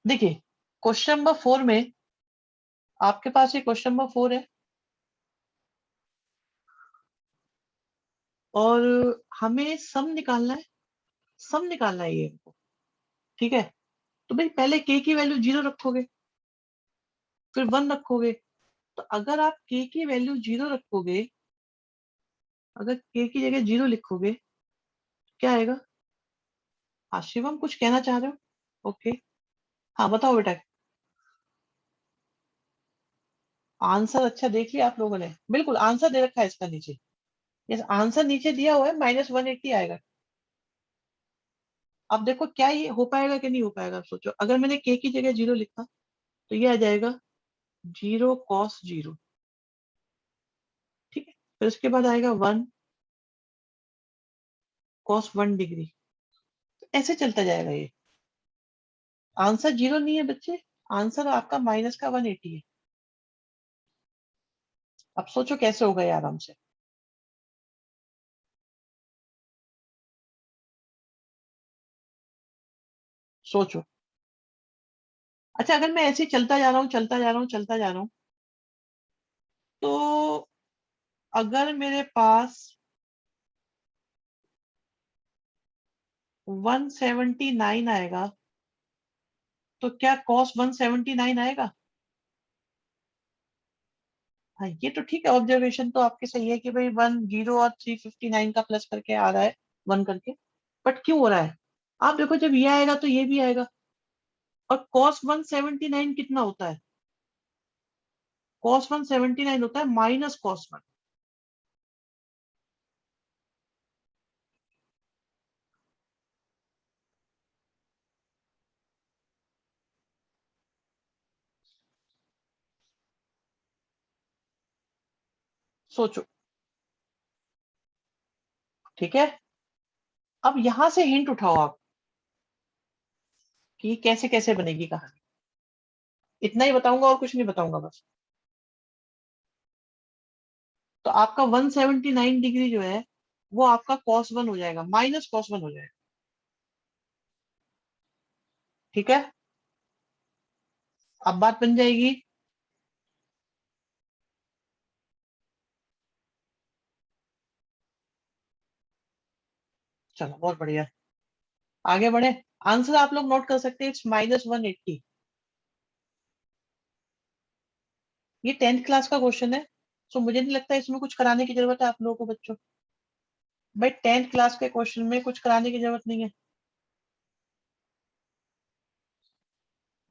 देखिए question number 4 में आपके पास ये क्वेश्चन नंबर 4 है और हमें सम निकालना है। सम निकालना है ये हमको। ठीक है, तो भाई पहले के की वैल्यू 0 रखोगे, फिर 1 रखोगे। तो अगर आप के की वैल्यू 0 रखोगे, अगर के की जगह 0 लिखोगे, क्या आएगा? हाँ शिवम, कुछ कहना चाह रहे हो? ओके, हाँ बताओ बेटा। आंसर अच्छा देख लिया आप लोगों ने, बिल्कुल आंसर दे रखा है इसका नीचे। यस, आंसर नीचे दिया हुआ है, -180 आएगा। अब देखो क्या ये हो पाएगा कि नहीं हो पाएगा, आप सोचो। अगर मैंने के की जगह 0 लिखा तो ये आ जाएगा 0 cos 0। ठीक है, फिर उसके बाद आएगा 1 cos 1 डिग्री। ऐसे चलता जाएगा ये। आंसर 0 नहीं है बच्चे, आंसर आपका -180 है। अब सोचो कैसे होगा ये आराम से। सोचो। अच्छा, अगर मैं ऐसे ही चलता जा रहा हूँ, चलता जा रहा हूँ, चलता जा रहा हूँ, तो अगर मेरे पास 179 आएगा, तो क्या cos 179 आएगा? हाँ ये तो ठीक है, ऑब्जर्वेशन तो आपके सही है कि भाई 10 और 359 का प्लस करके आ रहा है, 1 करके। बट क्यों हो रहा है? आप देखो, जब ये आएगा तो ये भी आएगा। और cos 179 कितना होता है? cos 179 होता है -cos 1। सोचो। ठीक है, अब यहां से हिंट उठाओ आप कि कैसे कैसे बनेगी कहानी। इतना ही बताऊंगा और कुछ नहीं बताऊंगा बस। तो आपका 179 डिग्री जो है वो आपका cos 1 हो जाएगा, -cos 1 हो जाएगा। ठीक है, अब बात बन जाएगी। चलो बहुत बढ़िया, आगे बढ़े। आंसर आप लोग नोट कर सकते हैं, इट्स -180। ये 10th क्लास का क्वेश्चन है, सो मुझे नहीं लगता इसमें कुछ कराने की जरूरत है आप लोगों को बच्चों। भाई 10th क्लास के क्वेश्चन में कुछ कराने की जरूरत नहीं है,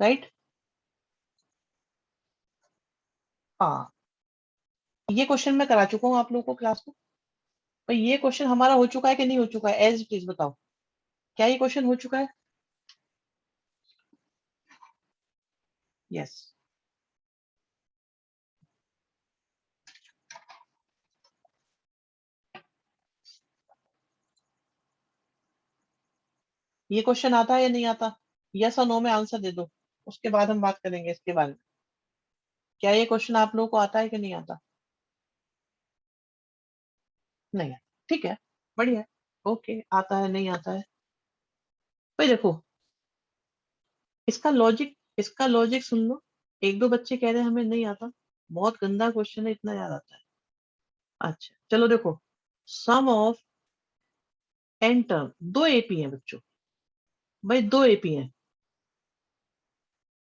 राइट? हाँ, ये क्वेश्चन मैं करा चुका हूँ आप लोगों को क्लास में। भाई ये क्वेश्चन हमारा हो चुका है कि नहीं हो चुका है, एज इट इज बताओ। क्या ये क्वेश्चन हो चुका है? यस। ये क्वेश्चन आता है या नहीं आता? यस और नो में आंसर दे दो, उसके बाद हम बात करेंगे इसके बारे में। क्या ये क्वेश्चन आप लोगों को आता है कि नहीं आता? नहीं आता, ठीक है, बढ़िया। ओके, आता है नहीं आता है। भाई देखो, इसका लॉजिक सुन लो। एक दो बच्चे कह रहे हैं हमें नहीं आता, बहुत गंदा क्वेश्चन है, इतना याद आता है। अच्छा चलो देखो, सम ऑफ एन टर्म, दो एपी हैं बच्चों। भाई दो एपी हैं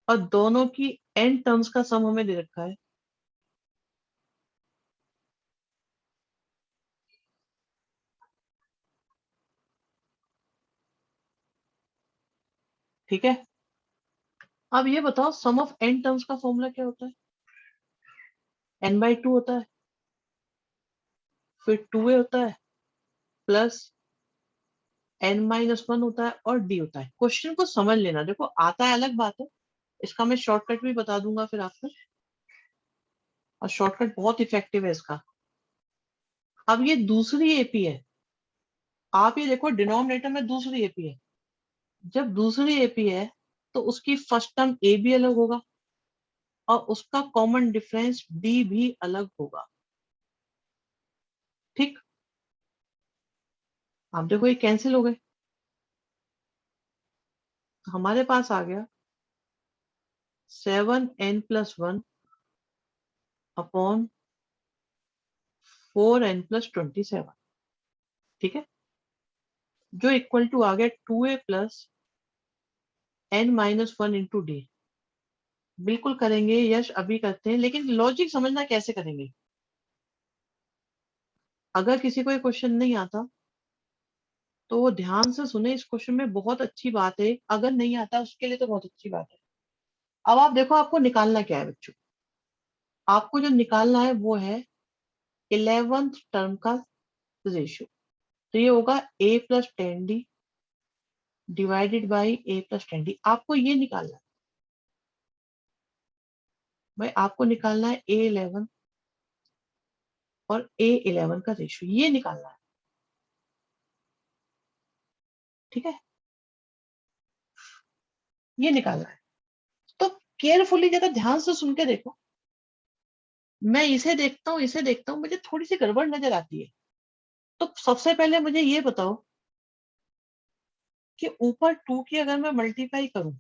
और दोनों की एन टर्म्स का सम हमें दे रखा है। ठीक है, अब ये बताओ सम ऑफ एन टर्म्स का फॉर्मूला क्या होता है? n/2 होता है, फिर 2a होता है, प्लस n-1 होता है और d होता है। क्वेश्चन को समझ लेना, देखो आता है अलग बात है, इसका मैं शॉर्टकट भी बता दूंगा फिर आपको। और शॉर्टकट बहुत इफेक्टिव है इसका। अब ये दूसरी एपी है, आप ये देखो डिनोमिनेटर में दूसरी एपी है। जब दूसरी एपी है तो उसकी फर्स्ट टर्म ए भी अलग होगा और उसका कॉमन डिफरेंस डी भी अलग होगा। ठीक, आप देखो ये कैंसिल हो गए, तो हमारे पास आ गया 7n+1 अपॉन 4n+27, ठीक है, जो इक्वल टू आ गया 2a plus n-1 into D. बिल्कुल करेंगे यश, अभी करते हैं, लेकिन लॉजिक समझना कैसे करेंगे। अगर किसी को ये क्वेश्चन नहीं आता तो वो ध्यान से सुने, इस क्वेश्चन में बहुत अच्छी बात है, अगर नहीं आता उसके लिए तो बहुत अच्छी बात है। अब आप देखो आपको निकालना क्या है बच्चों, आपको जो निकालना है वो है 11th टर्म का रेशियो। तो ये होगा a+10d डिवाइडेड बाई a+10d। आपको ये निकालना है भाई, आपको निकालना है a11 और a11 का रेशियो, ये निकालना है, ठीक है, ये निकालना है। तो केयरफुली जरा ध्यान से सुन के देखो, मैं इसे देखता हूँ, इसे देखता हूँ, मुझे थोड़ी सी गड़बड़ नजर आती है। तो सबसे पहले मुझे ये बताओ कि ऊपर 2 की अगर मैं मल्टीप्लाई करूं,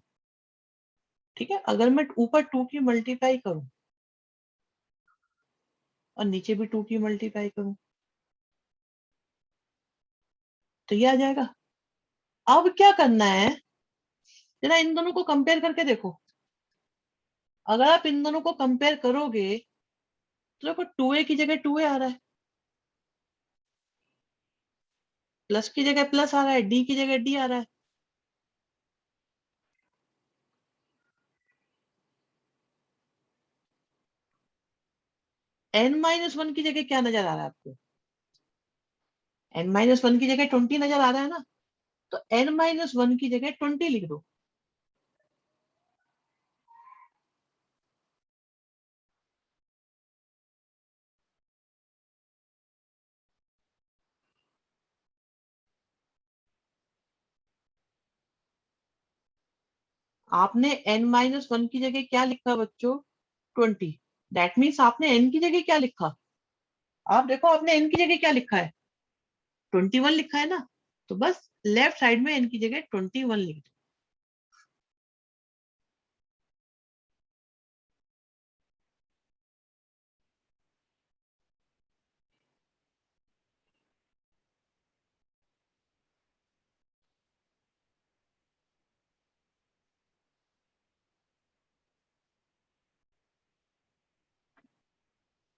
ठीक है, अगर मैं ऊपर 2 की मल्टीप्लाई करूं और नीचे भी 2 की मल्टीप्लाई करूं तो ये आ जाएगा। अब क्या करना है, जरा इन दोनों को कंपेयर करके देखो। अगर आप इन दोनों को कंपेयर करोगे तो देखो 2a की जगह 2a आ रहा है, प्लस की जगह प्लस आ रहा है, डी की जगह डी आ रहा है। n-1 की जगह क्या नजर आ रहा है आपको, n-1 की जगह 20 नजर आ रहा है ना, तो n-1 की जगह 20 लिख दो। आपने n-1 की जगह क्या लिखा बच्चों, 20। दैट मीन्स आपने n की जगह क्या लिखा, आप देखो आपने n की जगह क्या लिखा है, 21 लिखा है ना। तो बस लेफ्ट साइड में n की जगह 21 लिख दो।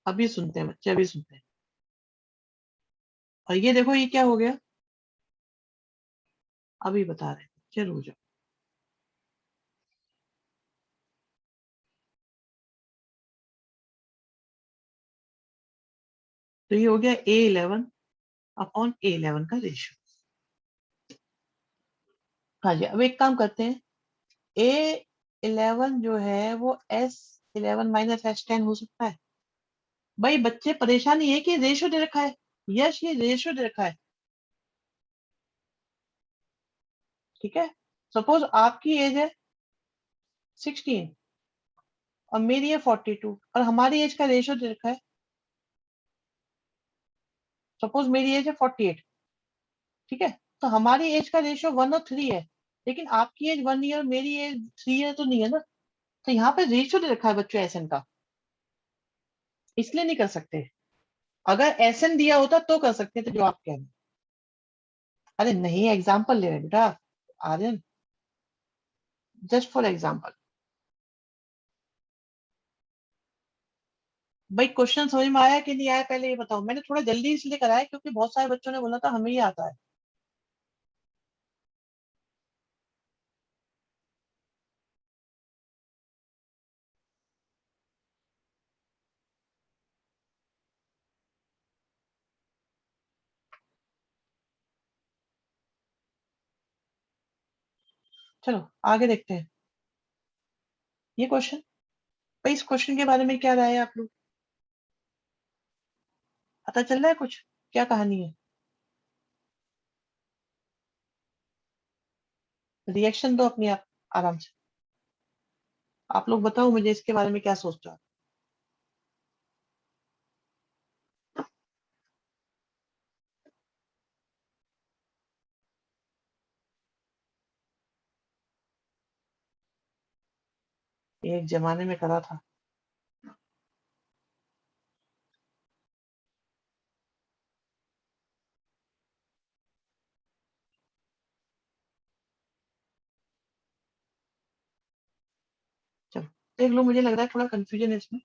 अभी सुनते हैं बच्चे, अभी सुनते हैं। और ये देखो ये क्या हो गया, अभी बता रहे हैं, चलो हो जाओ। तो ये हो गया a11 अपॉन a11 का रेशियो। हाँ जी, अब एक काम करते हैं, a11 जो है वो s11 माइनस s10 हो सकता है। भाई बच्चे परेशानी है कि रेशियो दे रखा है, यश ये रेशियो दे रखा है, ठीक है। सपोज आपकी एज है 16 और मेरी है 42 और हमारी एज का रेशियो दे रखा है, सपोज मेरी एज है 48, ठीक है। तो हमारी एज का रेशियो 1 और 3 है, लेकिन आपकी एज 1 ईयर, मेरी एज 3 ईयर तो नहीं है ना। तो यहाँ पे रेशियो दे रखा है बच्चों एसएन का, इसलिए नहीं कर सकते। अगर एसएन दिया होता तो कर सकते थे जो आप कह रहे हैं। अरे नहीं, एग्जाम्पल ले रहे हैं बेटा आर्यन, जस्ट फॉर एग्जाम्पल। भाई क्वेश्चन समझ में आया कि नहीं आया पहले ये बताओ। मैंने थोड़ा जल्दी इसलिए कराया क्योंकि बहुत सारे बच्चों ने बोला था हमें ही आता है। चलो आगे देखते हैं ये क्वेश्चन। भाई इस क्वेश्चन के बारे में क्या राय है आप लोग, पता चल रहा है कुछ, क्या कहानी है। रिएक्शन दो अपनी आप आराम से। आप लोग बताओ मुझे इसके बारे में क्या सोचते हो। एक जमाने में करा था। चलो देख लो, मुझे लग रहा है थोड़ा कंफ्यूजन है इसमें।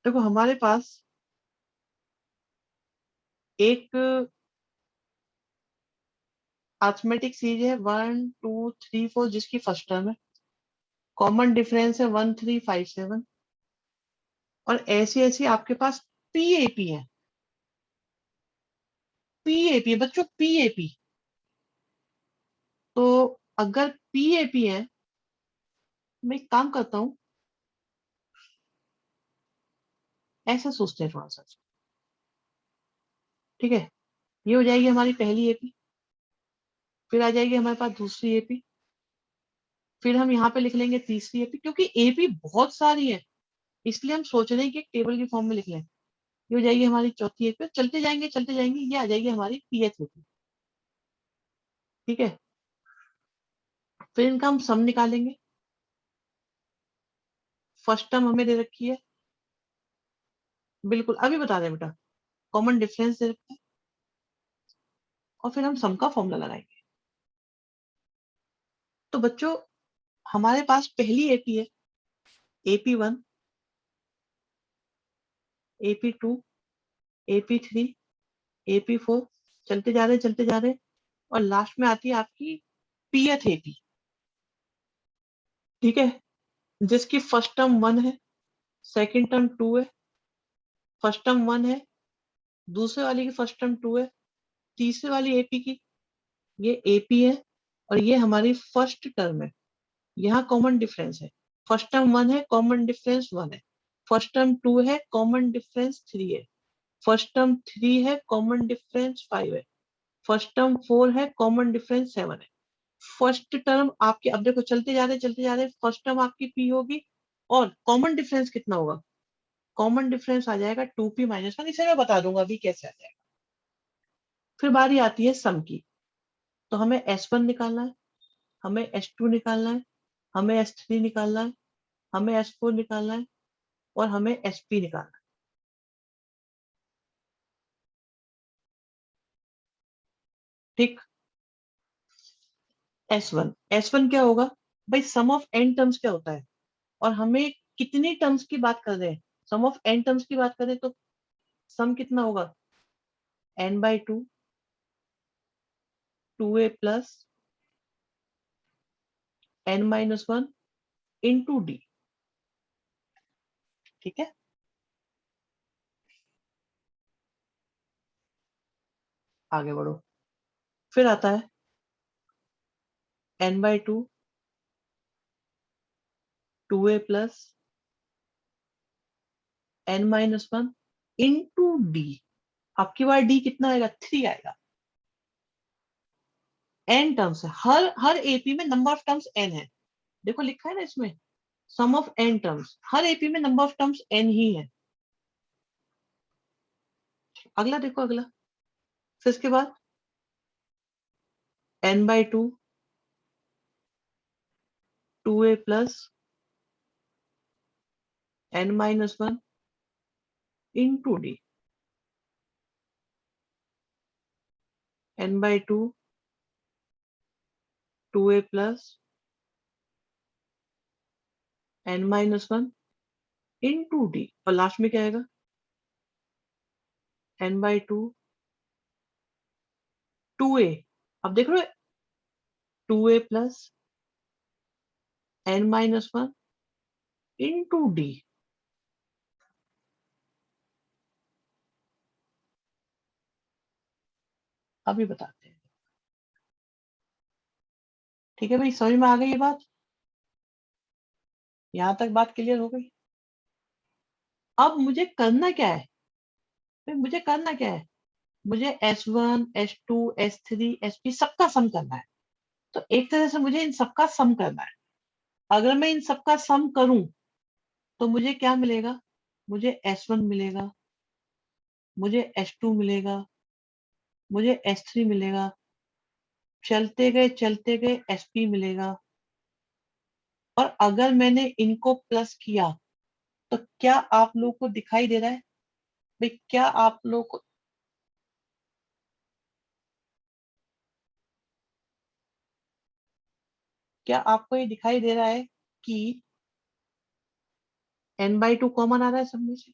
देखो हमारे पास एक अरिथमेटिक सीरीज है 1 2 3 4, जिसकी फर्स्ट टर्म है, कॉमन डिफरेंस है 1 3 5 7, और ऐसी ऐसी आपके पास पीएपी है। पीएपी बच्चों, पीएपी। तो अगर पीएपी है, मैं एक काम करता हूं, ऐसा सोचते हैं थोड़ा सा। ठीक है, ये हो जाएगी हमारी पहली एपी, फिर आ जाएगी हमारे पास दूसरी एपी, फिर हम यहाँ पे लिख लेंगे तीसरी एपी, क्योंकि एपी बहुत सारी है, इसलिए हम सोच रहे हैं कि एक टेबल की फॉर्म में लिख लें। ये हो जाएगी हमारी चौथी एपी, चलते जाएंगे, ये आ जाएगी हमारी पीएच एपी। ठीक है, फिर इनका हम सम निकालेंगे। फर्स्ट टर्म हमें दे रखी है, बिल्कुल अभी बता दें बेटा, कॉमन डिफरेंस दे रखा है, और फिर हम सम का फॉर्मूला लगाएंगे। तो बच्चों हमारे पास पहली एपी है, AP1, AP2, AP3, AP4, चलते जा रहे, और लास्ट में आती है आपकी पीएथ एपी। ठीक है, जिसकी फर्स्ट टर्म 1 है, सेकंड टर्म 2 है, फर्स्ट टर्म 1 है, दूसरे वाली की फर्स्ट टर्म 2 है, तीसरे वाली एपी की ये एपी है, और ये हमारी फर्स्ट टर्म है। यहाँ कॉमन डिफरेंस है, फर्स्ट टर्म 1 है, कॉमन डिफरेंस 1 है, फर्स्ट टर्म 2 है, कॉमन डिफरेंस 3 है, फर्स्ट टर्म 3 है, कॉमन डिफरेंस 5 है, फर्स्ट टर्म 4 है, कॉमन डिफरेंस 7 है। फर्स्ट टर्म आपके, अब देखो चलते जा रहे, फर्स्ट टर्म आपकी पी होगी, और कॉमन डिफरेंस कितना होगा, कॉमन डिफरेंस आ जाएगा 2p - 1, इसे मैं बता दूंगा अभी कैसे आ जाएगा। फिर बारी आती है सम की, तो हमें S1 निकालना है, हमें S2 निकालना है, हमें S3 निकालना है, हमें S4 निकालना है, और हमें SP निकालना है। ठीक, S1 क्या होगा भाई, सम ऑफ n टर्म्स क्या होता है, और हमें कितनी टर्म्स की बात कर रहे हैं, सम ऑफ n टर्म्स की बात करें तो सम कितना होगा, n/2, 2a plus n-1 into D. ठीक है, आगे बढ़ो, फिर आता है n/2, 2a plus n-1 into D. आपकी बार डी कितना आएगा, 3 आएगा। n टर्म्स है, हर एपी में नंबर ऑफ टर्म्स n है, देखो लिखा है ना इसमें, सम ऑफ n टर्म्स, हर एपी में नंबर ऑफ टर्म्स n ही है। अगला देखो, अगला, फिर इसके बाद n/2, 2a plus n-1 into D, n/2, 2a plus n-1 into D, और लास्ट में क्या आएगा, n/2, 2a, अब देख रहे हो, 2a plus n-1 into D. अभी बताते हैं। ठीक है भाई, समझ में आ गई ये बात, यहां तक बात क्लियर हो गई। अब मुझे करना क्या है, भाई मुझे करना क्या है, मुझे S1 S2 S3 SP सबका सम करना है। तो एक तरह से मुझे इन सबका सम करना है। अगर मैं इन सबका सम करूं तो मुझे क्या मिलेगा, मुझे S1 मिलेगा, मुझे S2 मिलेगा, मुझे S3 मिलेगा, चलते गए SP मिलेगा। और अगर मैंने इनको प्लस किया तो क्या आप लोग को दिखाई दे रहा है भाई, क्या आप लोग को, क्या आपको ये दिखाई दे रहा है कि n/2 कॉमन आ रहा है सब में से?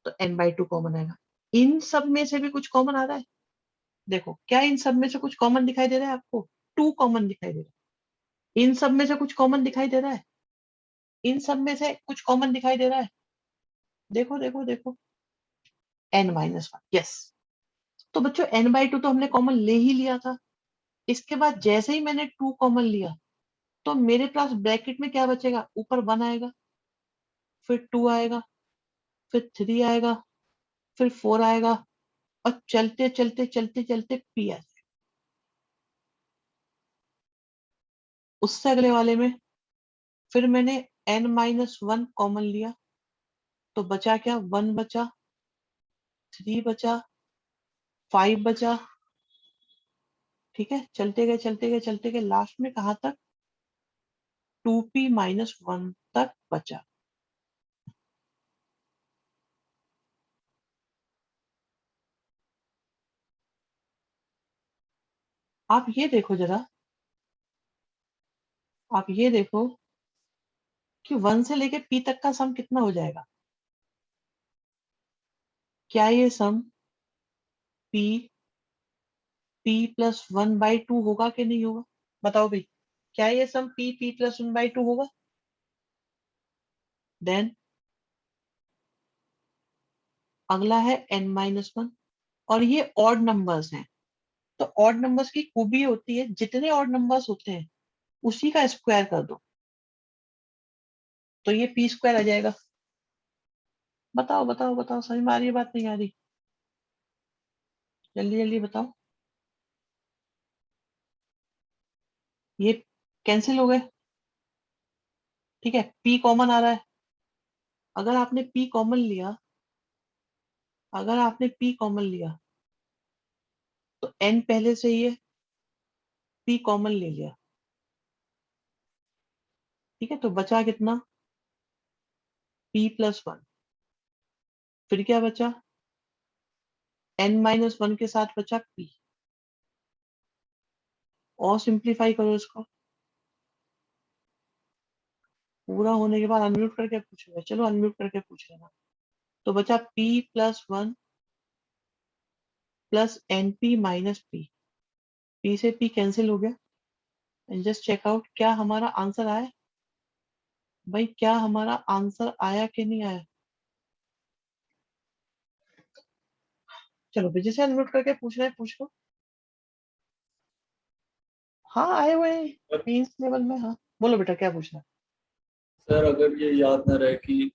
तो n/2 कॉमन आएगा। इन सब में से भी कुछ कॉमन आ रहा है? देखो, क्या इन सब में से कुछ कॉमन दिखाई दे रहा है आपको? 2 कॉमन दिखाई दे रहा है। इन सब में से कुछ कॉमन दिखाई दे रहा है? इन सब में से कुछ कॉमन दिखाई दे रहा है? देखो देखो देखो, n-1, यस। तो बच्चों n/2 तो हमने कॉमन ले ही लिया था। इसके बाद जैसे ही मैंने 2 कॉमन लिया तो मेरे पास ब्रैकेट में क्या बचेगा? ऊपर 1 आएगा, फिर 2 आएगा, फिर 3 आएगा, फिर 4 आएगा, और चलते चलते चलते चलते p आ जाएगा। उससे अगले वाले में फिर मैंने n-1 कॉमन लिया, तो बचा क्या? 1 बचा, 3 बचा, 5 बचा। ठीक है, चलते गए लास्ट में कहाँ तक? 2p-1 तक बचा। आप ये देखो जरा, आप ये देखो कि 1 से लेके p तक का सम कितना हो जाएगा? क्या ये सम p p+1/2 होगा कि नहीं होगा? बताओ भाई, क्या ये सम p+1/2 होगा? देन अगला है n-1, और ये ऑड नंबर्स हैं। तो ऑड नंबर्स की खूबी होती है, जितने ऑड नंबर्स होते हैं उसी का स्क्वायर कर दो, तो ये p² आ जाएगा। बताओ बताओ बताओ, समझ में आ रही है बात, नहीं आ रही? जल्दी जल्दी बताओ। ये कैंसिल हो गए। ठीक है, p कॉमन आ रहा है। अगर आपने p कॉमन लिया, अगर आपने p कॉमन लिया तो n पहले से ही है, p कॉमन ले लिया। ठीक है, तो बचा कितना? p+1। फिर क्या बचा? n-1 के साथ बचा p। और सिंप्लीफाई करो इसको। पूरा होने के बाद अनम्यूट करके पूछूंगा, चलो अनम्यूट करके पूछ लेना। तो बचा p+1 प्लस np-p। p से p कैंसिल हो गया। एंड जस्ट चेक आउट, क्या हमारा आंसर आया? भाई क्या हमारा आंसर आया कि नहीं आया? चलो विजय से अनम्यूट करके पूछ रहे हैं, पूछ लो। हाँ आए हुए हैं मेंस लेवल में। हाँ बोलो बेटा, क्या पूछना है? सर अगर ये याद ना रहे कि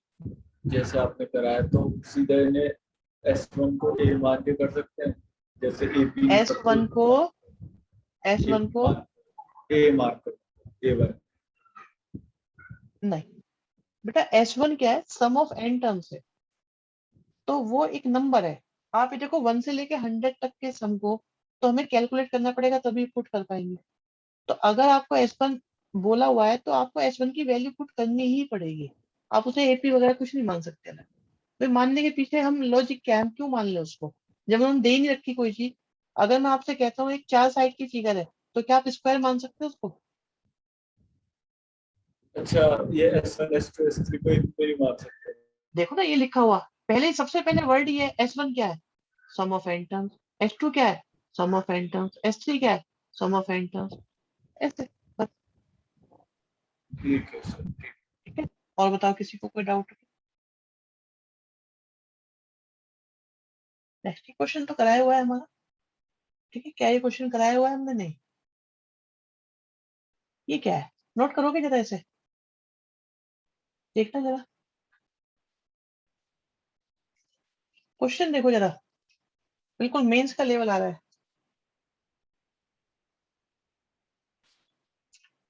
जैसे आपने कराया तो सीधे इन्हें S1 को A मान के कर सकते हैं, जैसे AP एस सब वन को, एस कुछ वन को A मान कर A1। नहीं बेटा, S1 क्या है? सम ऑफ n टर्म्स है, तो वो एक नंबर है। आप ये देखो 1 से लेके 100 तक के सम को तो हमें कैलकुलेट करना पड़ेगा, तभी पुट कर पाएंगे। तो अगर आपको S1 बोला हुआ है तो आपको S1 की वैल्यू पुट करनी ही पड़ेगी। आप उसे AP वगैरह कुछ नहीं मान सकते ना। तो मानने के पीछे हम लॉजिक क्या है, हम क्यों मान ले उसको जब उन्होंने दे ही नहीं रखी कोई चीज? अगर मैं आपसे कहता हूँ एक 4 साइड की फिगर है, तो क्या आप स्क्वायर मान सकते हो उसको? अच्छा, ये S1 S2 S3 को इनको नहीं मान सकते। देखो ना ये लिखा हुआ, पहले सबसे पहले वर्ड ये है। S1 क्या है? सम ऑफ n टर्म्स। S2 क्या है? सम ऑफ n टर्म्स। S3 क्या है? सम ऑफ n टर्म्स। ऐसे बस। ठीक है सर, ठीक। ठीक है, और बताओ किसी को कोई डाउट? नेक्स्ट क्वेश्चन तो कराया हुआ है हमारा। ठीक है, क्या ये क्वेश्चन कराया हुआ है हमने? नहीं। ये क्या है? नोट करोगे जरा इसे, देखना जरा क्वेश्चन, देखो जरा, बिल्कुल मेंस का लेवल आ रहा है।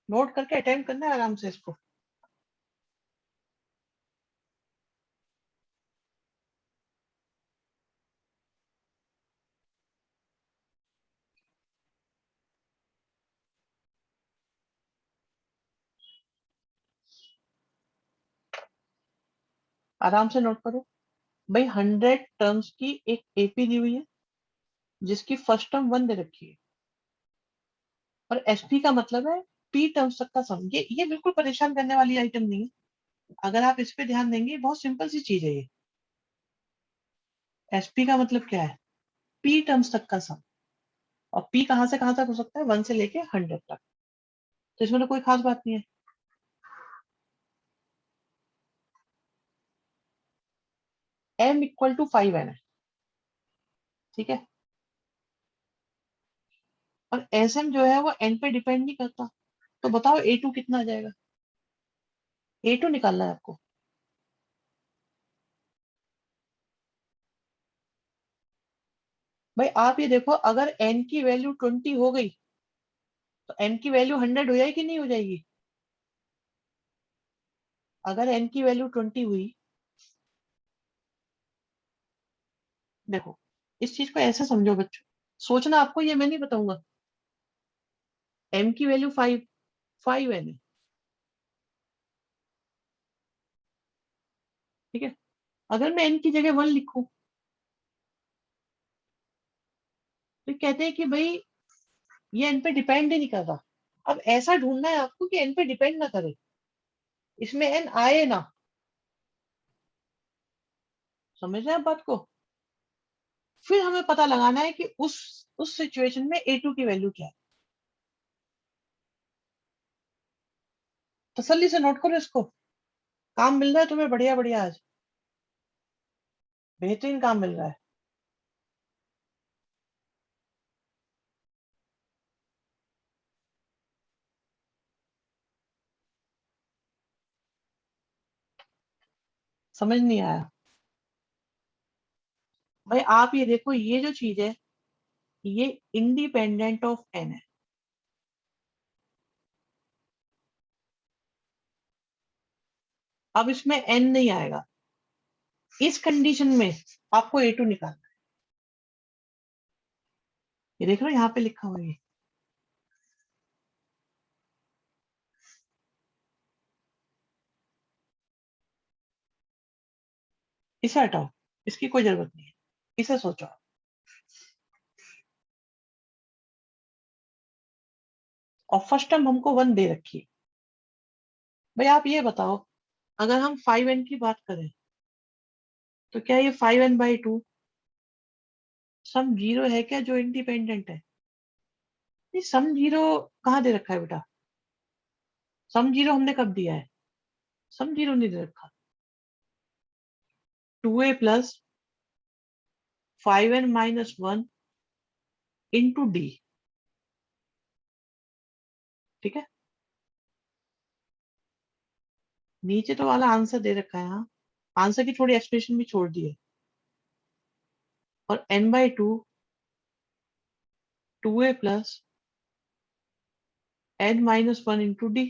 नोट करके अटेम्प्ट करना है आराम से इसको। आराम से नोट करो भाई। 100 टर्म्स की एक एपी दी हुई है जिसकी फर्स्ट टर्म 1 दे रखी है, और एसपी का मतलब है पी टर्म्स तक का सम। ये बिल्कुल परेशान करने वाली आइटम नहीं है, अगर आप इस पे ध्यान देंगे बहुत सिंपल सी चीज है ये। एसपी का मतलब क्या है? पी टर्म्स तक का सम। और पी कहां से कहां तक हो सकता है? 1 से लेके 100 तक। तो इसमें तो कोई खास बात नहीं है। m इक्वल टू 5n है, ठीक है। और एस एम जो है वो एन पे डिपेंड नहीं करता। तो बताओ ए टू कितना आ जाएगा? ए टू निकालना है आपको। भाई आप ये देखो, अगर एन की वैल्यू 20 हो गई तो एन की वैल्यू 100 हो जाएगी कि नहीं हो जाएगी? अगर एन की वैल्यू 20 हुई, देखो इस चीज को ऐसे समझो बच्चों, सोचना आपको, ये मैं नहीं बताऊंगा। एम की वैल्यू 5 एन है, ठीक है। अगर मैं एन की जगह 1 लिखूं तो कहते हैं कि भाई ये एन पे डिपेंड ही नहीं कर रहा। अब ऐसा ढूंढना है आपको कि एन पे डिपेंड ना करे, इसमें एन आए ना। समझ रहे हैं आप बात को? फिर हमें पता लगाना है कि उस सिचुएशन में ए टू की वैल्यू क्या है। तसल्ली से नोट करो इसको। काम मिल रहा है तुम्हें बढ़िया बढ़िया, आज बेहतरीन काम मिल रहा है। समझ नहीं आया? भाई आप ये देखो, ये जो चीज है ये इंडिपेंडेंट ऑफ एन है। अब इसमें एन नहीं आएगा, इस कंडीशन में आपको ए टू निकालना है। ये देख लो यहाँ पे लिखा हुआ है ये। इसे हटाओ, इसकी कोई जरूरत नहीं है, इसे सोचो। और फर्स्ट टर्म हमको 1 दे रखी है। भाई आप ये बताओ, अगर हम 5n की बात करें तो क्या ये 5n/2 सम जीरो है क्या जो इंडिपेंडेंट है? नहीं, सम जीरो कहाँ दे रखा है बेटा? सम जीरो हमने कब दिया है? सम जीरो नहीं दे रखा। 2a plus 5n-1 into D, ठीक है। नीचे तो वाला आंसर दे रखा है, हाँ। आंसर की थोड़ी एक्सप्रेशन भी छोड़ दी है। और n/2 2a plus n-1 into D.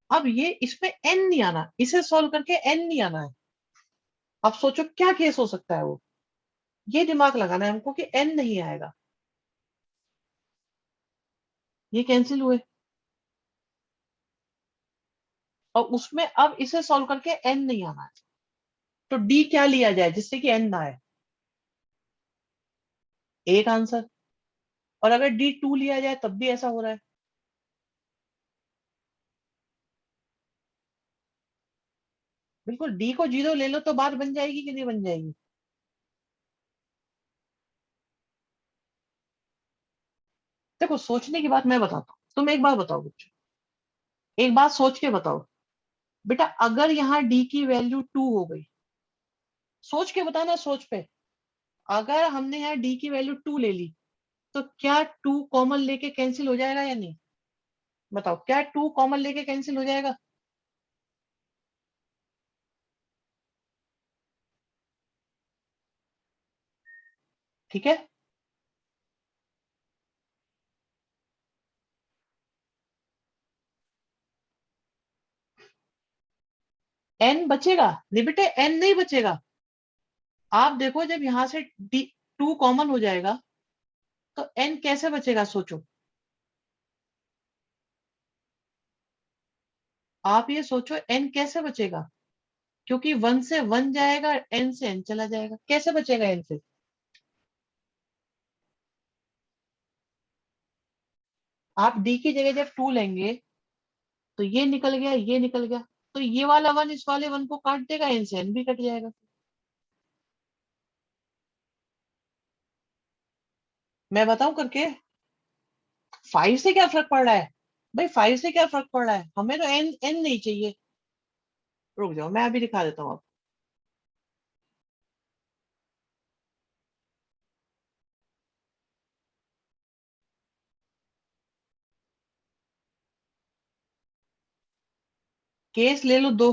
अब ये इसमें n नहीं आना, इसे सॉल्व करके n नहीं आना है। अब सोचो क्या केस हो सकता है वो, ये दिमाग लगाना है हमको कि n नहीं आएगा। ये कैंसिल हुए, और उसमें अब इसे सॉल्व करके n नहीं आना है। तो d क्या लिया जाए जिससे कि n ना आए? एक आंसर। और अगर D2 लिया जाए तब भी ऐसा हो रहा है। बिल्कुल, डी को जीरो ले लो तो बात बन जाएगी कि नहीं बन जाएगी? देखो सोचने की बात मैं बताता हूँ, तुम एक बात बताओ बच्चों, एक बात सोच के बताओ। बेटा अगर यहाँ डी की वैल्यू 2 हो गई, सोच के बताना, सोच पे। अगर हमने यहाँ डी की वैल्यू 2 ले ली तो क्या 2 कॉमन लेके कैंसिल हो जाएगा या नहीं? बताओ, क्या 2 कॉमन लेके कैंसिल हो जाएगा? ठीक है। एन बचेगा? नहीं बेटे, एन नहीं बचेगा। आप देखो जब यहां से डी 2 कॉमन हो जाएगा तो एन कैसे बचेगा, सोचो। आप ये सोचो एन कैसे बचेगा। क्योंकि 1 से 1 जाएगा, n से n चला जाएगा, कैसे बचेगा n से? आप d की जगह जब 2 लेंगे तो ये निकल गया, ये निकल गया, तो ये वाला 1 इस वाले 1 को काट देगा, n से n भी कट जाएगा। मैं बताऊं करके? 5 से क्या फर्क पड़ रहा है भाई? 5 से क्या फर्क पड़ रहा है? हमें तो n n नहीं चाहिए। रुक जाओ, मैं अभी दिखा देता हूँ आपको। केस ले लो 2।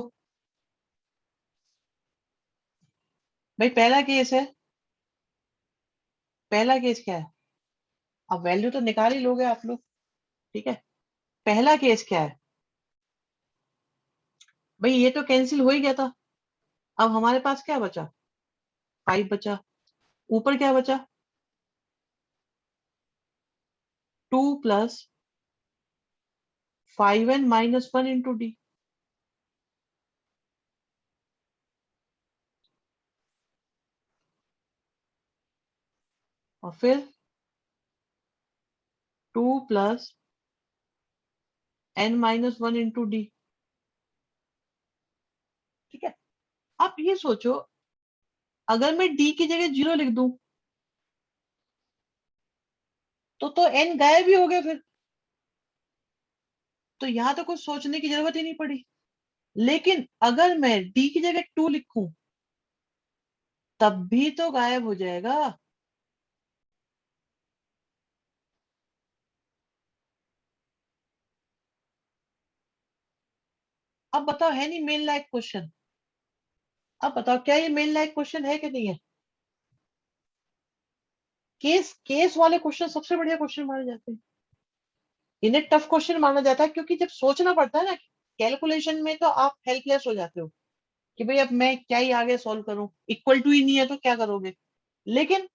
भाई पहला केस है, पहला केस क्या है? अब वैल्यू तो निकाल ही लोगे आप लोग, ठीक है? पहला केस क्या है भाई? ये तो कैंसिल हो ही गया था। अब हमारे पास क्या बचा? 5 बचा। ऊपर क्या बचा? 2 plus 5n minus 1 into D. और फिर 2 plus n minus 1 into D. ठीक है? आप ये सोचो, अगर मैं d की जगह 0 लिख दूं तो n गायब ही हो गया फिर। तो यहां तो कुछ सोचने की जरूरत ही नहीं पड़ी। लेकिन अगर मैं d की जगह 2 लिखूं तब भी तो गायब हो जाएगा। अब बताओ, है नहीं मेन लायक क्वेश्चन? अब बताओ, क्या ये मेन लायक क्वेश्चन है कि नहीं है? केस केस वाले क्वेश्चन सबसे बढ़िया क्वेश्चन माने जाते हैं। इन्हें टफ क्वेश्चन माना जाता है क्योंकि जब सोचना पड़ता है ना कैलकुलेशन में, तो आप हेल्पलेस हो जाते हो कि भाई अब मैं क्या ही आगे सॉल्व करूं, इक्वल टू ही नहीं है तो क्या करोगे। लेकिन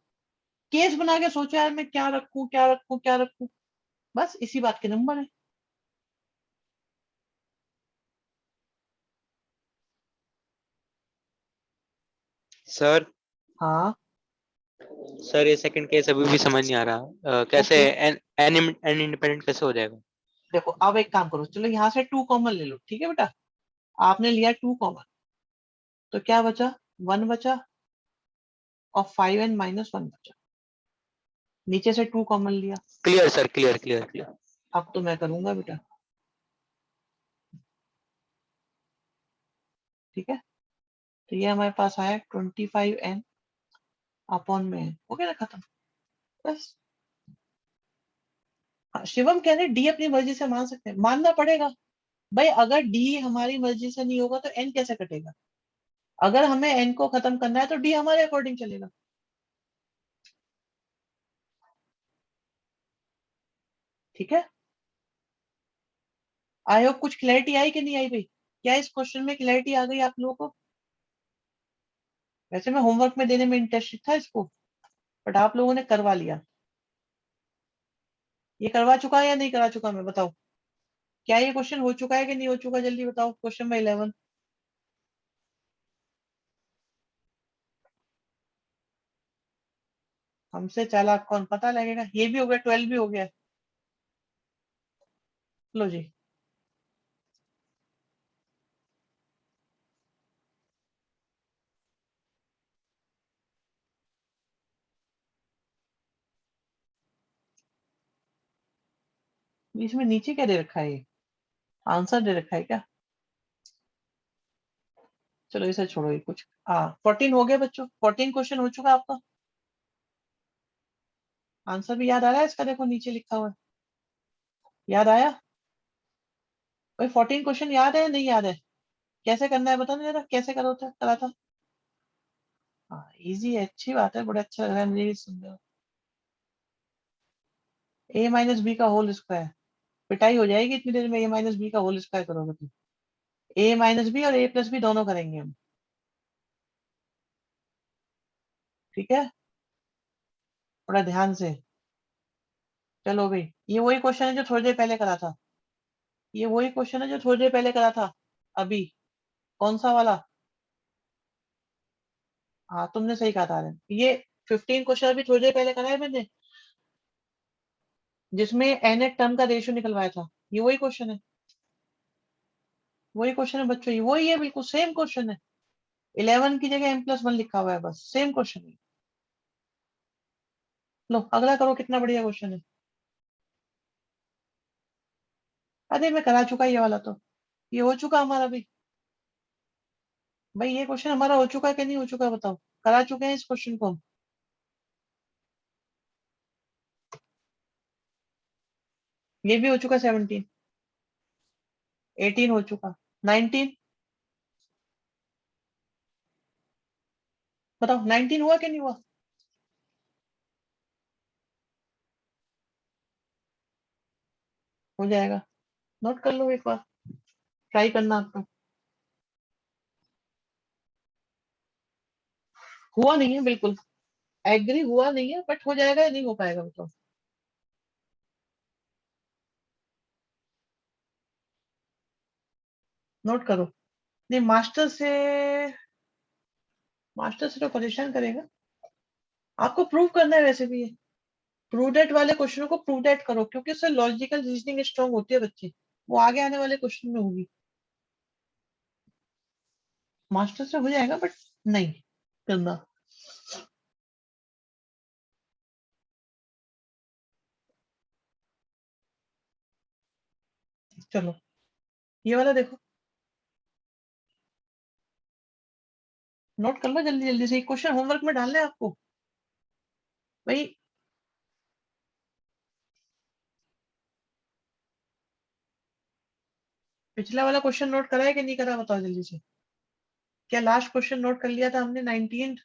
केस बना के सोचो यार, मैं क्या रखूं, क्या रखूं, क्या रखूं, बस इसी बात के नंबर है। सर हाँ। सर ये सेकंड केस अभी भी समझ नहीं आ रहा। कैसे okay, an an an independent कैसे हो जाएगा? देखो अब एक काम करो, चलो यहाँ से 2 कॉमन ले लो, ठीक है बेटा? आपने लिया 2 कॉमन, तो क्या बचा? 1 बचा और 5n माइनस 1 बचा। नीचे से 2 कॉमन लिया। Clear sir, clear clear clear. अब तो मैं करूंगा बेटा, ठीक है? तो ये हमारे पास आया 25n अपॉन में n। हो गया ना खत्म? बस। हाँ, शिवम कह रहे डी अपनी मर्जी से मान सकते हैं, मानना पड़ेगा भाई। अगर डी हमारी मर्जी से नहीं होगा तो एन कैसे कटेगा? अगर हमें एन को खत्म करना है तो डी हमारे अकॉर्डिंग चलेगा। ठीक है? आई होप कुछ क्लैरिटी आई कि नहीं आई भाई? क्या इस क्वेश्चन में क्लैरिटी आ गई आप लोगों को? वैसे मैं होमवर्क में देने में इंटरेस्टेड था इसको, बट आप लोगों ने करवा लिया। ये करवा चुका है या नहीं करा चुका, मैं बताओ? क्या ये क्वेश्चन हो चुका है कि नहीं हो चुका? जल्दी बताओ, क्वेश्चन नंबर 11। हमसे चालाक कौन, पता लगेगा। ये भी हो गया, 12 भी हो गया। लो जी। इसमें नीचे क्या दे रखा है? ये आंसर दे रखा है क्या? चलो इसे छोड़ो, ये कुछ। हाँ, 14 हो गया बच्चों, 14 क्वेश्चन हो चुका आपका। आंसर भी याद आ रहा है इसका? देखो नीचे लिखा हुआ है। याद आया भाई? 14 क्वेश्चन याद है या नहीं याद है? कैसे करना है बताना जरा, कैसे करा था, करा था? हाँ, इजी है, अच्छी बात है, बड़ा अच्छा लग रहा है मुझे ये सुनने में। ए माइनस बी का होल स्क्वायर। पिटाई हो जाएगी इतनी देर में। ए माइनस बी का होल स्क्वायर करोगे तो ए माइनस बी और ए प्लस बी दोनों करेंगे हम। ठीक है? बड़ा ध्यान से। चलो भाई, ये वही क्वेश्चन है जो थोड़ी देर पहले करा था। ये वही क्वेश्चन है जो थोड़ी देर पहले करा था। अभी कौन सा वाला? हाँ तुमने सही कहा था ये 15 क्वेश्चन अभी थोड़ी देर पहले कराया मैंने, जिसमें एन एट टर्म का रेशियो निकलवाया था। ये वही क्वेश्चन है, वही क्वेश्चन है बच्चों, ये वही है, बिल्कुल सेम क्वेश्चन है। 11 की जगह m+1 लिखा हुआ है, बस सेम क्वेश्चन है। लो अगला करो, कितना बढ़िया क्वेश्चन है। अरे मैं करा चुका ये वाला तो, ये हो चुका हमारा भी। भाई ये क्वेश्चन हमारा हो चुका है कि नहीं हो चुका है बताओ, करा चुके हैं इस क्वेश्चन को हम। ये भी हो चुका 17, 18 हो चुका, 19 बताओ, 19 हुआ कि नहीं हुआ? हो जाएगा, नोट कर लो एक बार, ट्राई करना आपका। हुआ नहीं है बिल्कुल, एग्री हुआ नहीं है, बट हो जाएगा या नहीं हो पाएगा बताओ। नोट करो। नहीं मास्टर से तो परेशान करेगा, आपको प्रूव करना है वैसे भी। प्रूडेंट वाले क्वेश्चनों को प्रूडेंट करो, क्योंकि उससे लॉजिकल रीजनिंग स्ट्रांग होती है बच्चे, वो आगे आने वाले क्वेश्चन में होगी। मास्टर से हो जाएगा, बट नहीं करना। चलो ये वाला देखो, नोट कर लो जल्दी जल्दी से, क्वेश्चन होमवर्क में डालना है आपको भाई। पिछला वाला क्वेश्चन नोट करा है कि नहीं करा बताओ जल्दी से। क्या लास्ट क्वेश्चन नोट कर लिया था हमने 19?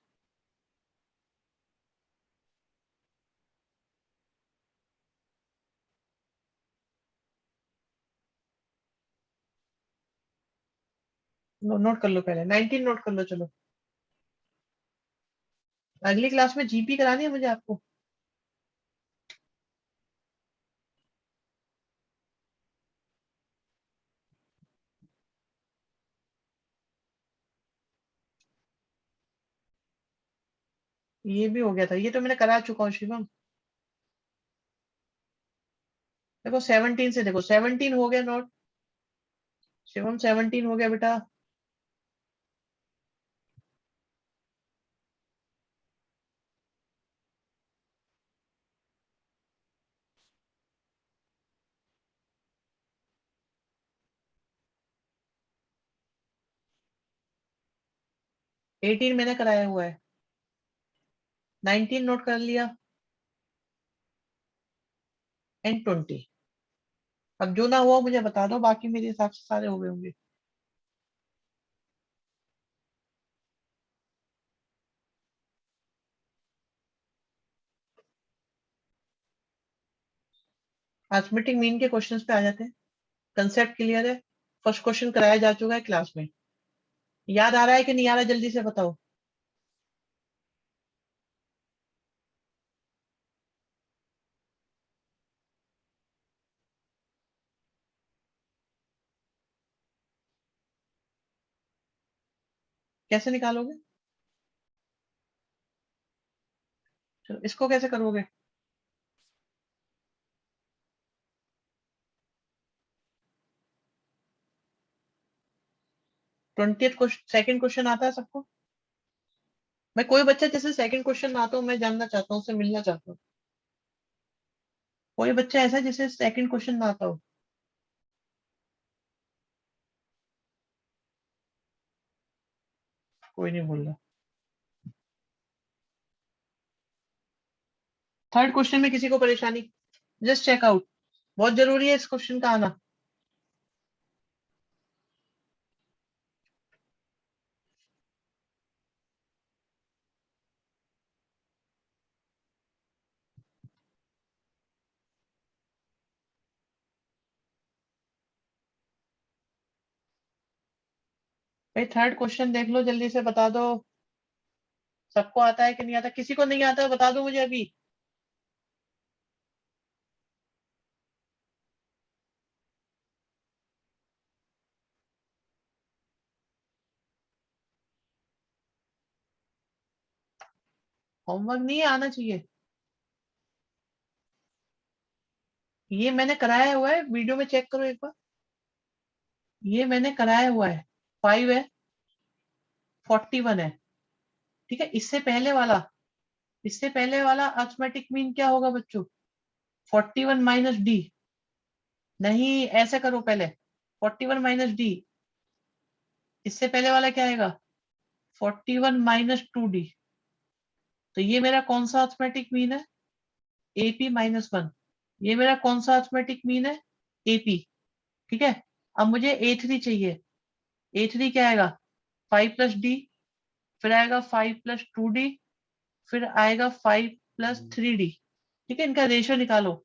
नोट कर लो पहले 19, नोट कर लो चलो। अगली क्लास में जीपी करानी है मुझे आपको। ये भी हो गया था, ये तो मैंने करा चुका हूँ शिवम। देखो 17 से देखो, 17 हो गया नोट, शिवम 17 हो गया बेटा। 18 मैंने कराया हुआ है, 19 नोट कर लिया, एंड 20। अब जो ना हुआ मुझे बता दो, बाकी मेरे हिसाब से सारे हो गए होंगे। ट्रांसमिटिंग मीन के क्वेश्चंस पे आ जाते हैं। कंसेप्ट क्लियर है, फर्स्ट क्वेश्चन कराया जा चुका है क्लास में, याद आ रहा है कि नहीं आ रहा जल्दी से बताओ। कैसे निकालोगे? चलो इसको कैसे करोगे? 20th सेकंड क्वेश्चन आता है सबको? मैं कोई बच्चा जैसे सेकंड क्वेश्चन ना आता हो, मैं जानना चाहता हूँ, उससे मिलना चाहता हूँ। कोई बच्चा ऐसा है जिसे सेकंड क्वेश्चन ना आता हो? कोई नहीं बोल रहा। थर्ड क्वेश्चन में किसी को परेशानी? जस्ट चेक आउट, बहुत जरूरी है इस क्वेश्चन का आना। भाई थर्ड क्वेश्चन देख लो जल्दी से, बता दो सबको आता है कि नहीं आता, किसी को नहीं आता बता दो मुझे अभी। होमवर्क नहीं है, आना चाहिए। ये मैंने कराया हुआ है, वीडियो में चेक करो एक बार। ये मैंने कराया हुआ है। 5 है, 41 है। ठीक है, इससे पहले वाला अर्थमेटिक मीन क्या होगा बच्चों? 41 माइनस डी। नहीं, ऐसे करो पहले, 41 माइनस डी। इससे पहले वाला क्या आएगा? 41 माइनस 2D। तो ये मेरा कौन सा अर्थमेटिक मीन है? AP minus 1। ये मेरा कौन सा अर्थमेटिक मीन है? AP। ठीक है, अब मुझे A3 चाहिए। A3 क्या आएगा? 5 प्लस डी, फिर आएगा 5 प्लस 2D, फिर आएगा 5 प्लस 3D। ठीक है, इनका रेशियो निकालो।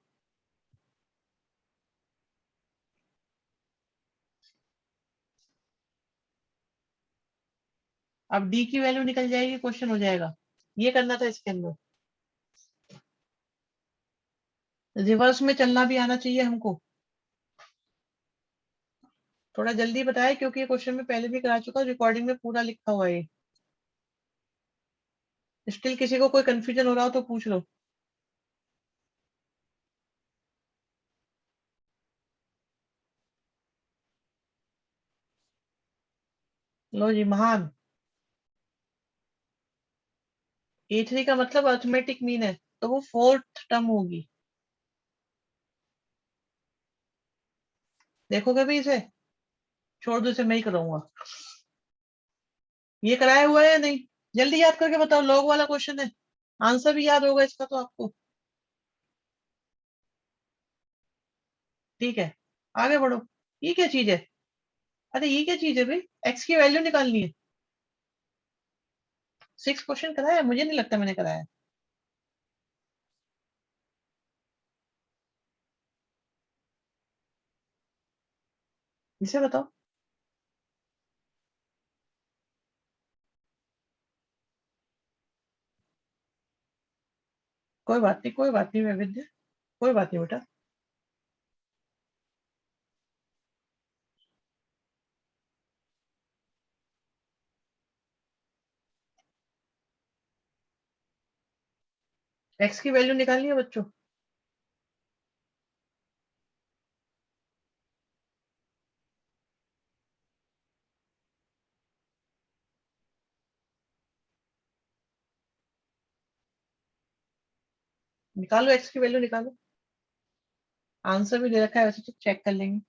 अब D की वैल्यू निकल जाएगी, क्वेश्चन हो जाएगा। ये करना था इसके अंदर। रिवर्स में चलना भी आना चाहिए हमको। थोड़ा जल्दी बताए, क्योंकि ये क्वेश्चन में पहले भी करा चुका, रिकॉर्डिंग में पूरा लिखा हुआ है। स्टिल किसी को कोई कंफ्यूजन हो रहा हो तो पूछ लो। लो जी, महान। A3 का मतलब अर्थमेटिक मीन है, तो वो 4th टर्म होगी। देखोगे भी इसे? छोड़ दो इसे, मैं ही कराऊंगा। ये कराया हुआ है या नहीं? जल्दी याद करके बताओ, लॉग वाला क्वेश्चन है। आंसर भी याद होगा इसका तो आपको। ठीक है, आगे बढ़ो। ये क्या चीज है? अरे ये क्या चीज है भाई? एक्स की वैल्यू निकालनी है। 6 क्वेश्चन कराया है? मुझे नहीं लगता मैंने कराया है। इसे बताओ। कोई बात नहीं, कोई बात नहीं वैविध्य, कोई बात नहीं बेटा। एक्स की वैल्यू निकालनी है बच्चों। निकालो, एक्स की वैल्यू निकालो। आंसर भी दे रखा है वैसे, तो चेक कर लेंगे।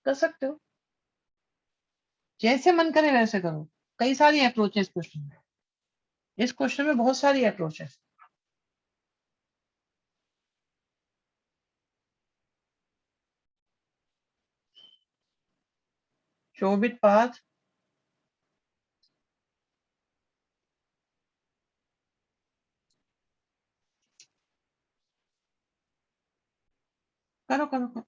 कर सकते हो, जैसे मन करे वैसे करो। कई सारी अप्रोच है इस क्वेश्चन में। इस क्वेश्चन में बहुत सारी अप्रोच है। शोभित पाथ। करो करो करो।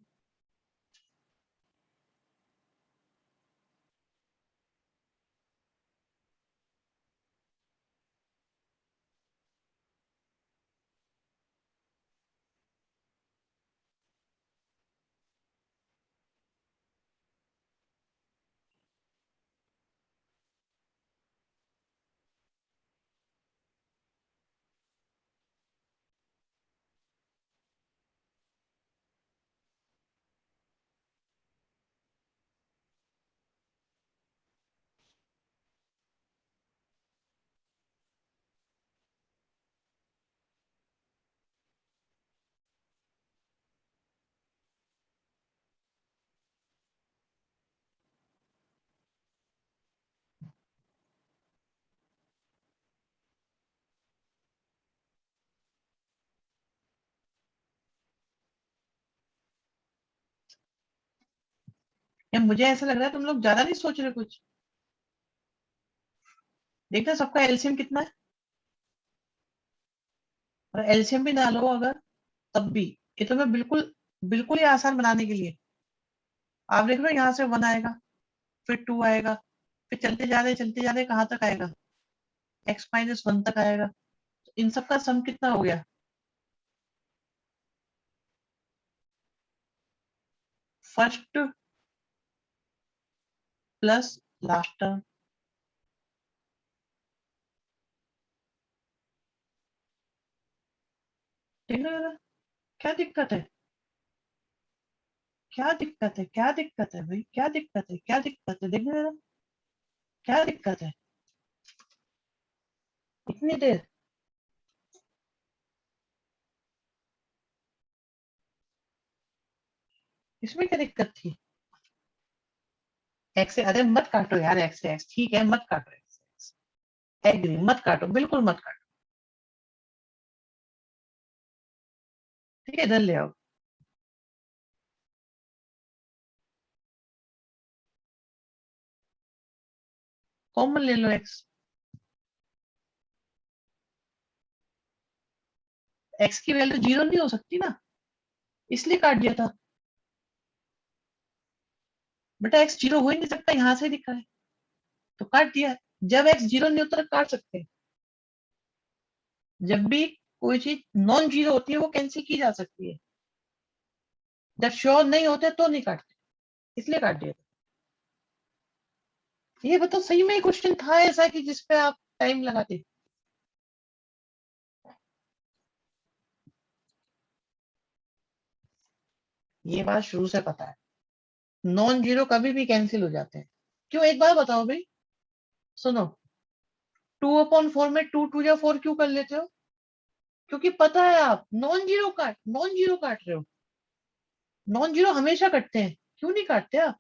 या मुझे ऐसा लग रहा है तुम लोग ज्यादा नहीं सोच रहे कुछ। देखना सबका एलसीएम कितना है, और एलसीएम भी ना लो अगर, तब भी। ये तो मैं बिल्कुल बिल्कुल ही आसान बनाने के लिए। आप देख रहे हो, यहाँ से 1 आएगा, फिर 2 आएगा, फिर चलते जा रहे कहाँ तक आएगा? x-1 तक आएगा। तो इन सब का सम कितना हो गया? फर्स्ट प्लस लास्ट टर्म, ठीक है ना? क्या दिक्कत है? क्या दिक्कत है? क्या दिक्कत है भाई? क्या दिक्कत है? क्या दिक्कत है? देखने जरा, क्या दिक्कत है इतनी देर? इसमें क्या दिक्कत थी? एक्स से, अरे मत काटो यार, एक्स से एक्स ठीक है, मत काटो एक्स से एक्स, एग्री, मत काटो, बिल्कुल मत काटो, ठीक है, इधर ले आओ। कॉमन ले लो एक्स, एक्स की वैल्यू जीरो नहीं हो सकती ना, इसलिए काट दिया था। बेटा एक्स जीरो हो ही नहीं सकता, यहां से दिखा है तो काट दिया। जब एक्स जीरो नहीं होता तो काट सकते हैं। जब भी कोई चीज नॉन जीरो होती है वो कैंसिल की जा सकती है, जब श्योर नहीं होते तो नहीं काटते, इसलिए काट दिया था। ये बताओ सही में क्वेश्चन था ऐसा कि जिसपे आप टाइम लगाते? ये बात शुरू से पता है, नॉन जीरो कभी भी कैंसिल हो जाते हैं। क्यों, एक बार बताओ भाई, सुनो, 2/4 में टू टू या फोर क्यों कर लेते हो? क्योंकि पता है आप नॉन जीरो काट रहे हो। नॉन जीरो हमेशा कटते हैं, क्यों नहीं काटते आप?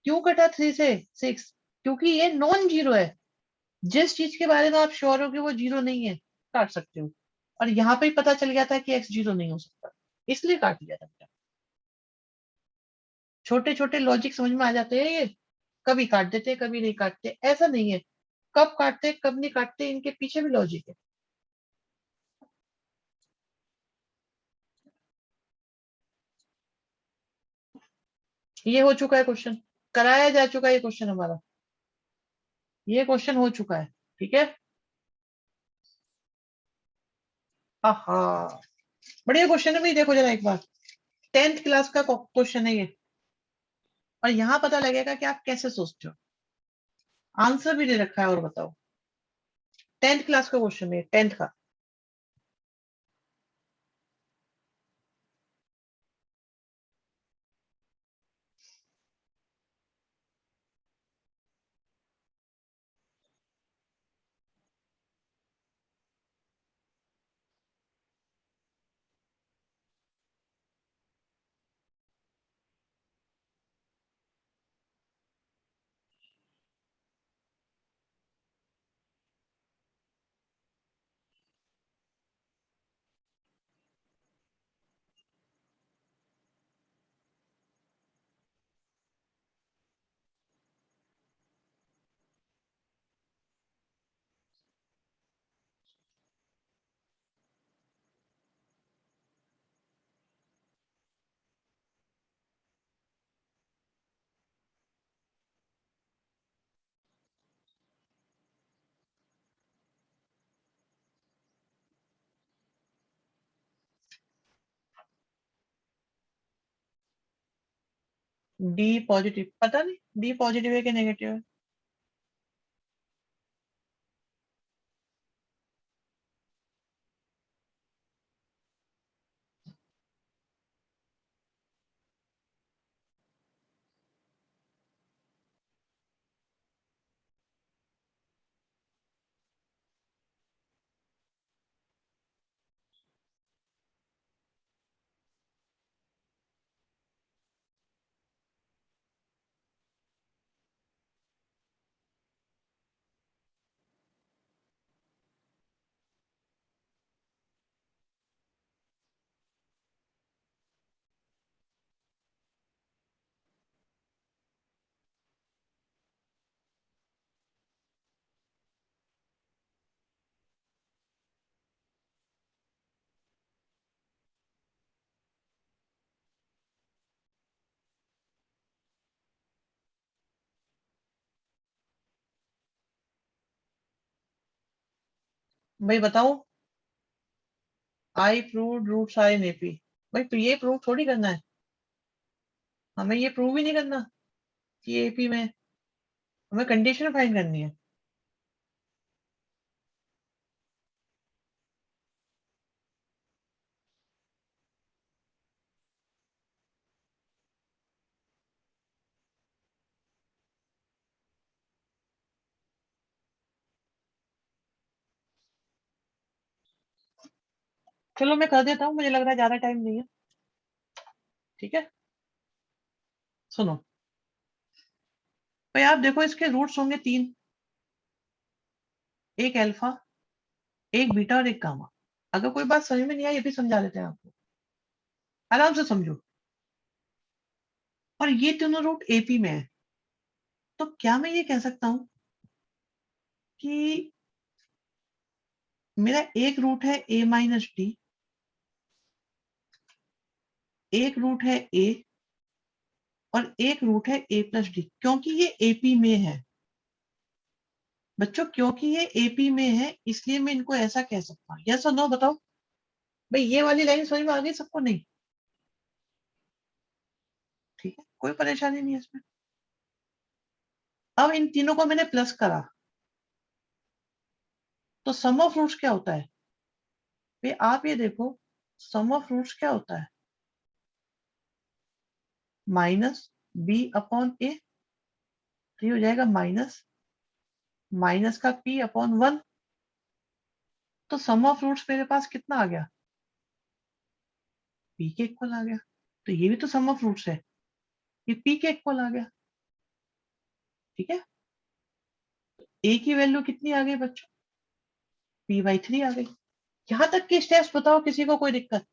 क्यों कटा 3 से 6? क्योंकि ये नॉन जीरो है। जिस चीज के बारे में आप श्योर हो कि वो जीरो नहीं है, काट सकते हो। और यहाँ पे ही पता चल गया था कि एक्स जीरो नहीं हो सकता, इसलिए काट दिया था बेटा। छोटे छोटे लॉजिक समझ में आ जाते हैं ये, कभी काट देते कभी नहीं काटते, ऐसा नहीं है। कब काटते कब नहीं काटते इनके पीछे भी लॉजिक है। ये हो चुका है क्वेश्चन, कराया जा चुका है ये क्वेश्चन हमारा, ये क्वेश्चन हो चुका है, ठीक है। आहा, बढ़िया क्वेश्चन है भाई, देखो जरा एक बार, 10th क्लास का क्वेश्चन है ये, और यहाँ पता लगेगा कि आप कैसे सोचते हो। आंसर भी दे रखा है, और बताओ, 10th क्लास का क्वेश्चन है, 10th का। डी पॉजिटिव, पता नहीं डी पॉजिटिव है कि नेगेटिव है। भाई बताओ, I prove roots are in AP. भाई तो ये प्रूव थोड़ी करना है, हमें ये प्रूव ही नहीं करना कि एपी में है। हमें कंडीशन फाइंड करनी है। चलो मैं कर देता हूँ, मुझे लग रहा है ज्यादा टाइम नहीं है। ठीक है, सुनो भाई, आप देखो इसके रूट्स होंगे 3, एक अल्फा, एक बीटा और एक गामा। अगर कोई बात समझ में नहीं आई ये भी समझा देते हैं आपको, आराम से समझो। और ये तीनों रूट एपी में है, तो क्या मैं ये कह सकता हूं कि मेरा एक रूट है ए माइनस डी, एक रूट है ए, और एक रूट है ए प्लस डी, क्योंकि ये एपी में है। बच्चों क्योंकि ये एपी में है इसलिए मैं इनको ऐसा कह सकता हूँ। यस और नो बताओ भाई, ये वाली लाइन समझ में आ गई सबको? नहीं? ठीक है, कोई परेशानी नहीं है इसमें। अब इन तीनों को मैंने प्लस करा, तो सम ऑफ रूट्स क्या होता है भाई? आप ये देखो, सम ऑफ रूट्स क्या होता है? माइनस बी अपॉन ए, तो ये हो जाएगा माइनस माइनस का पी अपॉन 1। तो सम ऑफ रूट्स मेरे पास कितना आ गया? पी के इक्वल आ गया। तो ये भी तो सम ऑफ रूट्स है, ये पी के इक्वल आ गया। ठीक है, ए की वैल्यू कितनी आ गई बच्चों? p/3 आ गई। यहां तक के स्टेप्स बताओ किसी को कोई दिक्कत?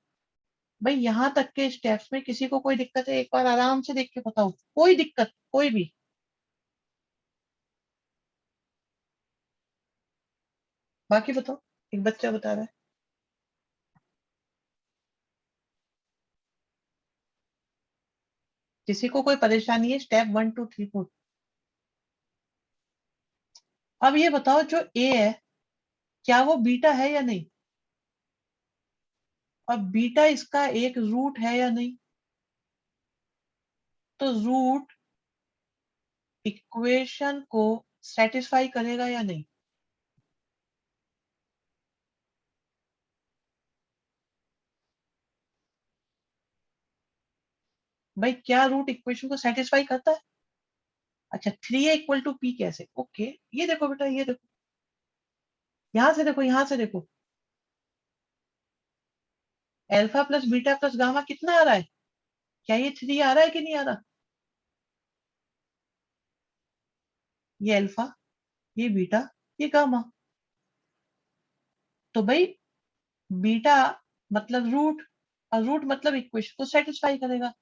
भाई यहां तक के स्टेप्स में किसी को कोई दिक्कत है? एक बार आराम से देख के बताओ, कोई दिक्कत कोई भी? बाकी बताओ, एक बच्चा बता रहा है। किसी को कोई परेशानी है? स्टेप 1 2 3 4। अब ये बताओ, जो ए है क्या वो बीटा है या नहीं? और बीटा इसका एक रूट है या नहीं? तो रूट इक्वेशन को सेटिस्फाई करेगा या नहीं? भाई क्या रूट इक्वेशन को सेटिस्फाई करता है? अच्छा, 3a = p कैसे? ओके, ये देखो बेटा, ये देखो, यहां से देखो, यहां से देखो, alpha plus beta plus gamma कितना आ रहा है? क्या ये 3 आ रहा है कि नहीं आ रहा? ये अल्फा, ये बीटा, ये गामा। तो भाई बीटा मतलब रूट, और रूट मतलब इक्वेशन को सेटिस्फाई करेगा।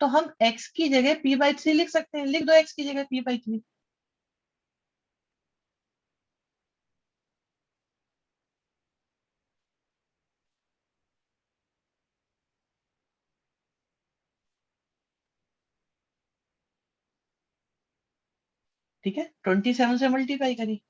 तो हम x की जगह p/3 लिख सकते हैं। लिख दो x की जगह p/3। ठीक है, 27 से मल्टीप्लाई करी,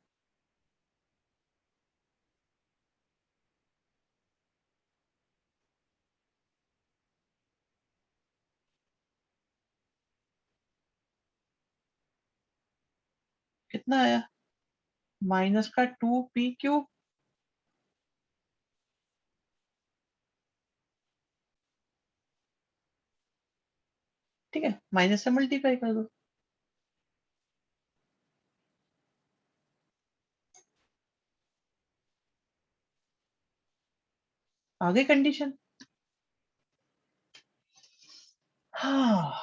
कितना आया? माइनस का 2p³ ठीक है, माइनस से मल्टीप्लाई कर दो। आगे कंडीशन। हाँ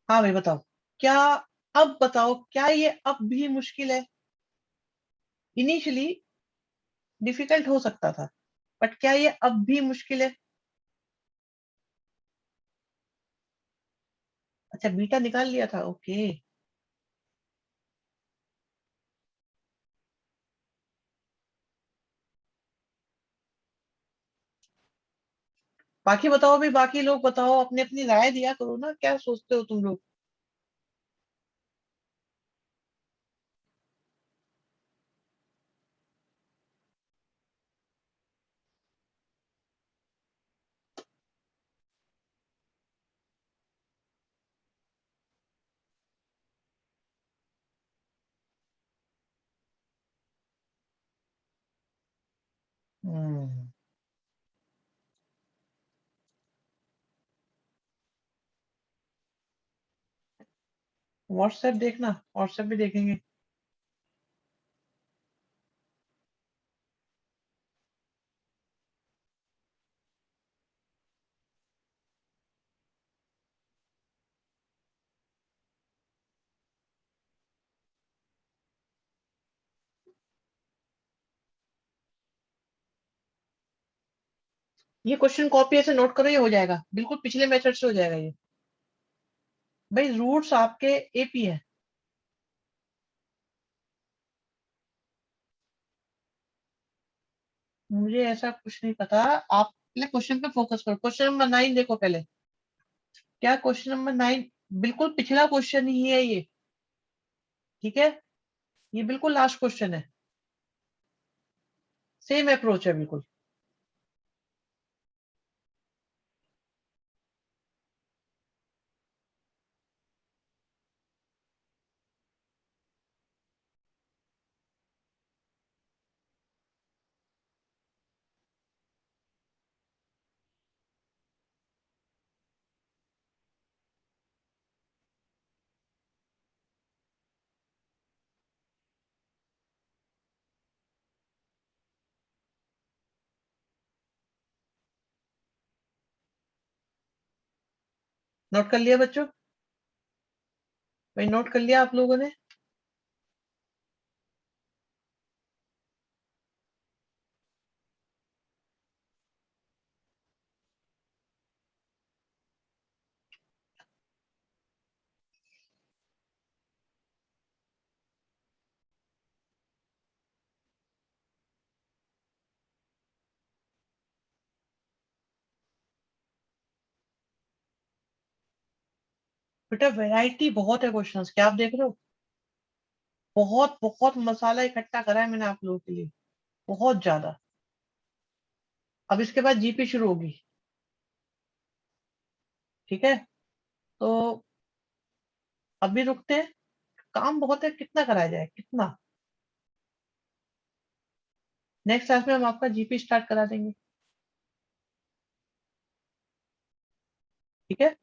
हाँ भाई बताओ, क्या अब बताओ, क्या ये अब भी मुश्किल है? इनिशियली डिफिकल्ट हो सकता था, बट क्या ये अब भी मुश्किल है? अच्छा, बीटा निकाल लिया था, ओके। बाकी बताओ भाई, बाकी लोग बताओ, अपनी अपनी राय दिया करो ना, क्या सोचते हो तुम लोग? व्हाट्सएप देखना, व्हाट्सएप भी देखेंगे। ये क्वेश्चन कॉपी ऐसे नोट करो, ये हो जाएगा, बिल्कुल पिछले मेथड से हो जाएगा ये। भाई रूट्स आपके एपी है। मुझे ऐसा कुछ नहीं पता, आप पहले क्वेश्चन पे फोकस करो। क्वेश्चन नंबर 9 देखो पहले। क्या क्वेश्चन नंबर 9 बिल्कुल पिछला क्वेश्चन ही है ये, ठीक है? ये बिल्कुल लास्ट क्वेश्चन है, सेम अप्रोच है बिल्कुल। नोट कर लिया बच्चों? भाई नोट कर लिया आप लोगों ने? बेटा वैरायटी बहुत है क्वेश्चंस, क्या आप देख रहे हो? बहुत बहुत मसाला इकट्ठा करा है मैंने आप लोगों के लिए, बहुत ज्यादा। अब इसके बाद जीपी शुरू होगी, ठीक है? तो अभी रुकते हैं, काम बहुत है, कितना कराया जाए, कितना? नेक्स्ट क्लास में हम आपका जीपी स्टार्ट करा देंगे, ठीक है?